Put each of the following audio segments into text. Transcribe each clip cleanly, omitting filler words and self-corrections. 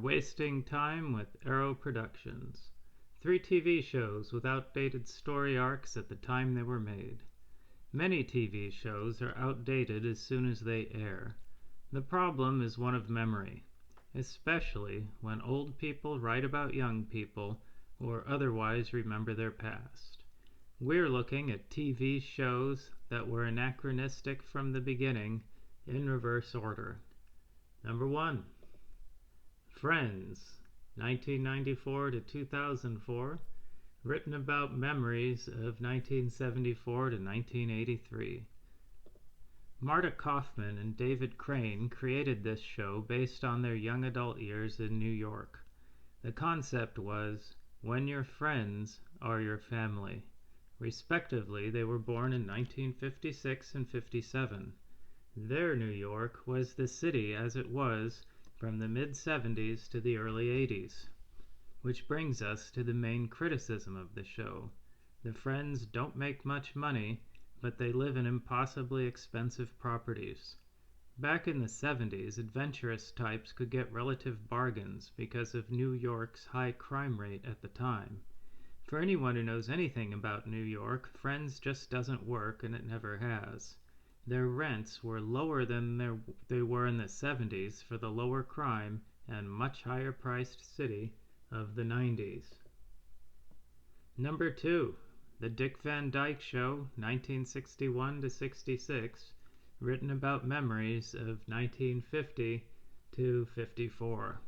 wasting time with Arrow Productions. 3 TV shows with outdated story arcs at the time they were made. Many TV shows are outdated as soon as they air. The problem is one of memory, especially when old people write about young people or otherwise remember their past. We're looking at TV shows that were anachronistic from the beginning in reverse order. Number 1. Friends, 1994 to 2004, written about memories of 1974 to 1983. Marta Kaufman and David Crane created this show based on their young adult years in New York. The concept was, when your friends are your family. Respectively, they were born in 1956 and 57. Their New York was the city as it was from the mid-70s to the early 80s. Which brings us to the main criticism of the show. The friends don't make much money, but they live in impossibly expensive properties. Back in the 70s, adventurous types could get relative bargains because of New York's high crime rate at the time. For anyone who knows anything about New York, Friends just doesn't work, and it never has. Their rents were lower than they were in the 70s for the lower crime and much higher priced city of the 90s. Number 2. The Dick Van Dyke Show, 1961 to 66, written about memories of 1950 to 54.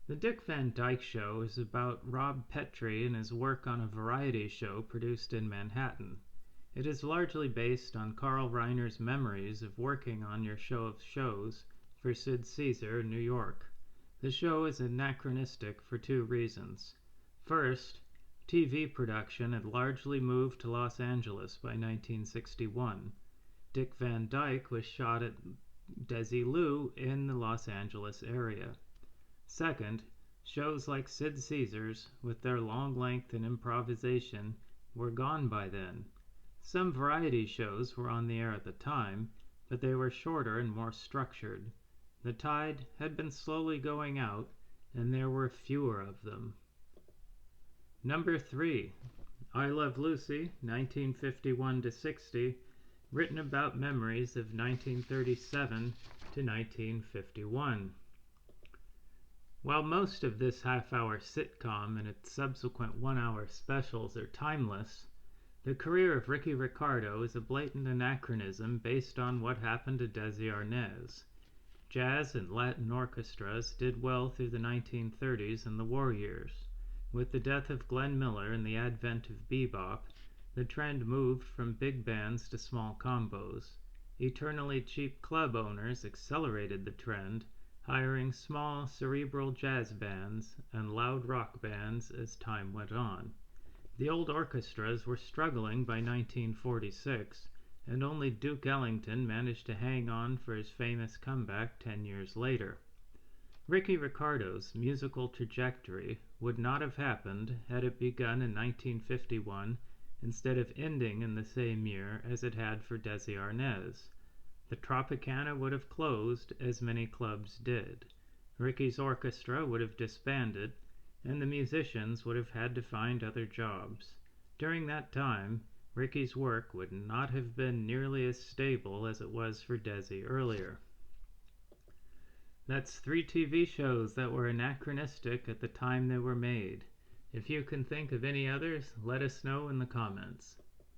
The Dick Van Dyke Show is about Rob Petrie and his work on a variety show produced in Manhattan. It is largely based on Carl Reiner's memories of working on Your Show of Shows for Sid Caesar in New York. The show is anachronistic for 2 reasons. First, TV production had largely moved to Los Angeles by 1961. Dick Van Dyke was shot at Desilu in the Los Angeles area. Second, shows like Sid Caesar's, with their long length and improvisation, were gone by then. Some variety shows were on the air at the time, but they were shorter and more structured. The tide had been slowly going out, and there were fewer of them. Number 3. I Love Lucy, 1951 to 60, written about memories of 1937 to 1951. While most of this half-hour sitcom and its subsequent one-hour specials are timeless, the career of Ricky Ricardo is a blatant anachronism based on what happened to Desi Arnaz. Jazz and Latin orchestras did well through the 1930s and the war years. With the death of Glenn Miller and the advent of bebop, the trend moved from big bands to small combos. Eternally cheap club owners accelerated the trend, hiring small cerebral jazz bands and loud rock bands as time went on. The old orchestras were struggling by 1946, and only Duke Ellington managed to hang on for his famous comeback 10 years later. Ricky Ricardo's musical trajectory would not have happened had it begun in 1951 instead of ending in the same year as it had for Desi Arnaz. The Tropicana would have closed, as many clubs did. Ricky's orchestra would have disbanded, and the musicians would have had to find other jobs. During that time, Ricky's work would not have been nearly as stable as it was for Desi earlier. That's 3 TV shows that were anachronistic at the time they were made. If you can think of any others, let us know in the comments.